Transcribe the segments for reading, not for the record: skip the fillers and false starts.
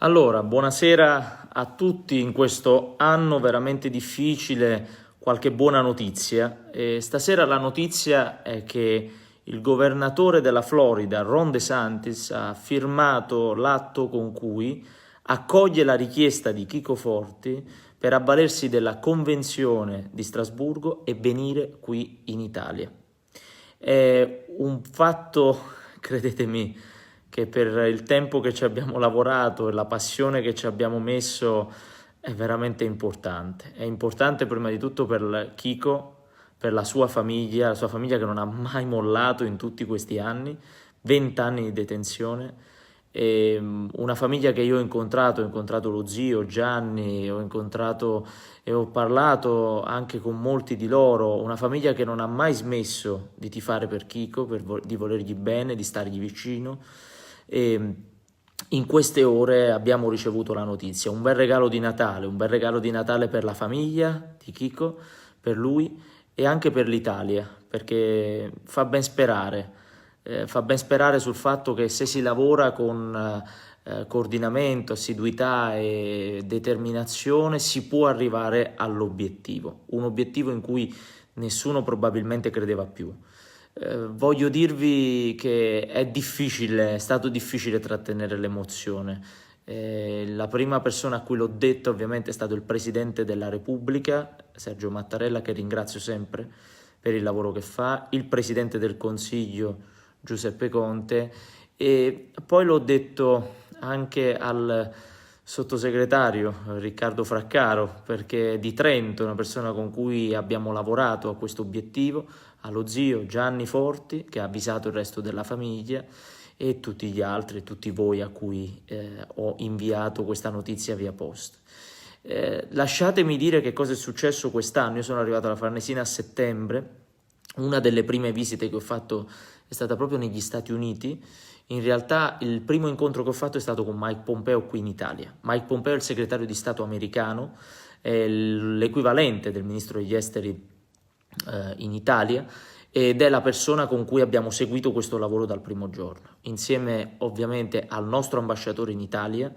Allora, buonasera a tutti in questo anno veramente difficile, qualche buona notizia. Stasera la notizia è che il governatore della Florida, Ron DeSantis, ha firmato l'atto con cui accoglie la richiesta di Chico Forti per avvalersi della Convenzione di Strasburgo e venire qui in Italia. È un fatto, credetemi, che per il tempo che ci abbiamo lavorato e la passione che ci abbiamo messo è veramente importante. È importante prima di tutto per Chico, per la sua famiglia che non ha mai mollato in tutti questi anni, 20 anni di detenzione. E una famiglia che io ho incontrato lo zio Gianni, ho incontrato e ho parlato anche con molti di loro, una famiglia che non ha mai smesso di tifare per Chico, di volergli bene, di stargli vicino. E in queste ore abbiamo ricevuto la notizia, un bel regalo di Natale, un bel regalo di Natale per la famiglia di Chico, per lui e anche per l'Italia, perché fa ben sperare sul fatto che se si lavora con coordinamento, assiduità e determinazione si può arrivare all'obiettivo, un obiettivo in cui nessuno probabilmente credeva più. Voglio dirvi che è stato difficile trattenere l'emozione. La prima persona a cui l'ho detto ovviamente è stato il Presidente della Repubblica, Sergio Mattarella, che ringrazio sempre per il lavoro che fa, il Presidente del Consiglio, Giuseppe Conte, e poi l'ho detto anche al sottosegretario Riccardo Fraccaro, perché di Trento, una persona con cui abbiamo lavorato a questo obiettivo, allo zio Gianni Forti, che ha avvisato il resto della famiglia, e tutti gli altri, tutti voi a cui ho inviato questa notizia via post. Lasciatemi dire che cosa è successo quest'anno. Io sono arrivato alla Farnesina a settembre, una delle prime visite che ho fatto è stata proprio negli Stati Uniti. In realtà il primo incontro che ho fatto è stato con Mike Pompeo qui in Italia. Mike Pompeo è il segretario di Stato americano, è l'equivalente del ministro degli esteri in Italia, ed è la persona con cui abbiamo seguito questo lavoro dal primo giorno, insieme ovviamente al nostro ambasciatore in Italia,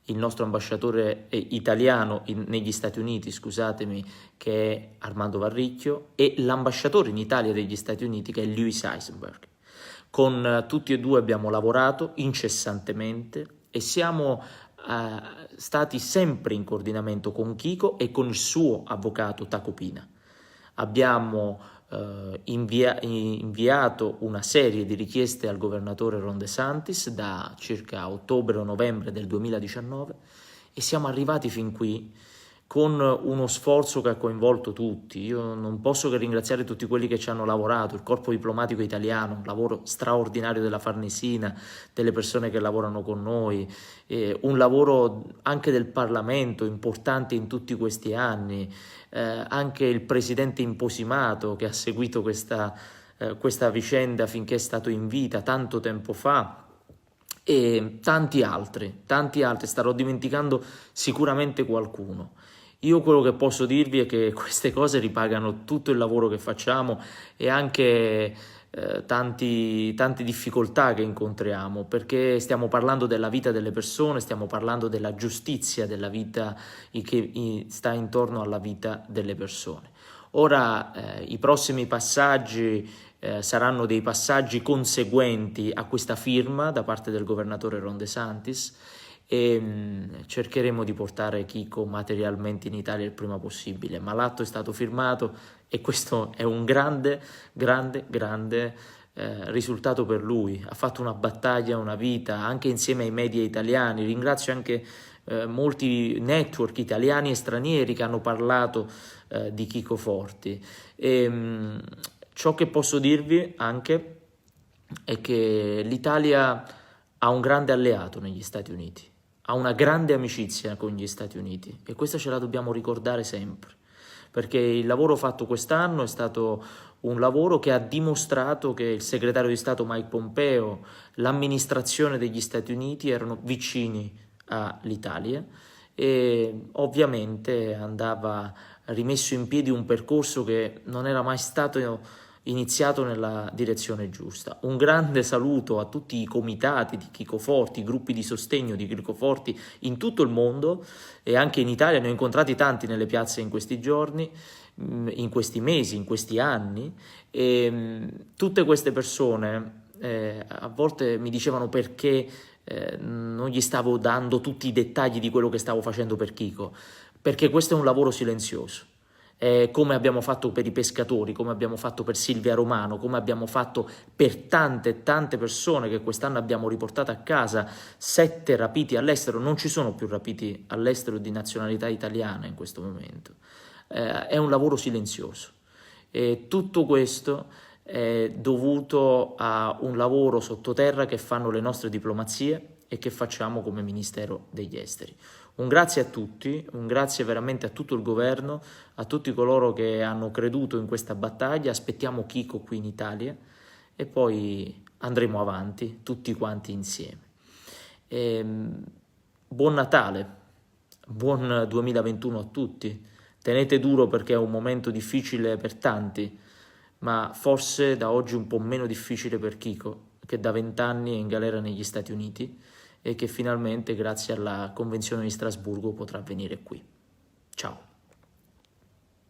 il nostro ambasciatore italiano negli Stati Uniti, scusatemi, che è Armando Varricchio, e l'ambasciatore in Italia degli Stati Uniti, che è Louis Eisenberg. Con tutti e due abbiamo lavorato incessantemente e siamo stati sempre in coordinamento con Chico e con il suo avvocato Tacopina. Abbiamo inviato una serie di richieste al governatore Ron DeSantis da circa ottobre o novembre del 2019 e siamo arrivati fin qui con uno sforzo che ha coinvolto tutti. Io non posso che ringraziare tutti quelli che ci hanno lavorato, il corpo diplomatico italiano, un lavoro straordinario della Farnesina, delle persone che lavorano con noi, un lavoro anche del Parlamento importante in tutti questi anni, anche il presidente Imposimato che ha seguito questa vicenda finché è stato in vita tanto tempo fa, e tanti altri, starò dimenticando sicuramente qualcuno. Io quello che posso dirvi è che queste cose ripagano tutto il lavoro che facciamo e anche tante difficoltà che incontriamo, perché stiamo parlando della vita delle persone, stiamo parlando della giustizia della vita che sta intorno alla vita delle persone. Ora i prossimi passaggi saranno dei passaggi conseguenti a questa firma da parte del governatore Ron DeSantis e cercheremo di portare Chico materialmente in Italia il prima possibile, ma l'atto è stato firmato e questo è un grande risultato per lui. Ha fatto una battaglia, una vita, anche insieme ai media italiani. Ringrazio anche molti network italiani e stranieri che hanno parlato di Chico Forti. Ciò che posso dirvi anche è che l'Italia ha un grande alleato negli Stati Uniti, ha una grande amicizia con gli Stati Uniti e questa ce la dobbiamo ricordare sempre, perché il lavoro fatto quest'anno è stato un lavoro che ha dimostrato che il segretario di Stato Mike Pompeo, l'amministrazione degli Stati Uniti erano vicini all'Italia e ovviamente andava rimesso in piedi un percorso che non era mai stato iniziato nella direzione giusta. Un grande saluto a tutti i comitati di Chico Forti, i gruppi di sostegno di Chico Forti in tutto il mondo e anche in Italia. Ne ho incontrati tanti nelle piazze in questi giorni, in questi mesi, in questi anni, e tutte queste persone a volte mi dicevano perché non gli stavo dando tutti i dettagli di quello che stavo facendo per Chico, perché questo è un lavoro silenzioso. Come abbiamo fatto per i pescatori, come abbiamo fatto per Silvia Romano, come abbiamo fatto per tante persone che quest'anno abbiamo riportato a casa, 7 rapiti all'estero. Non ci sono più rapiti all'estero di nazionalità italiana in questo momento. È un lavoro silenzioso e tutto questo è dovuto a un lavoro sottoterra che fanno le nostre diplomazie e che facciamo come Ministero degli Esteri. Un grazie a tutti, un grazie veramente a tutto il governo, a tutti coloro che hanno creduto in questa battaglia. Aspettiamo Chico qui in Italia e poi andremo avanti tutti quanti insieme. Buon Natale, buon 2021 a tutti. Tenete duro perché è un momento difficile per tanti, ma forse da oggi un po' meno difficile per Chico, che da 20 anni è in galera negli Stati Uniti e che finalmente, grazie alla Convenzione di Strasburgo, potrà venire qui. Ciao.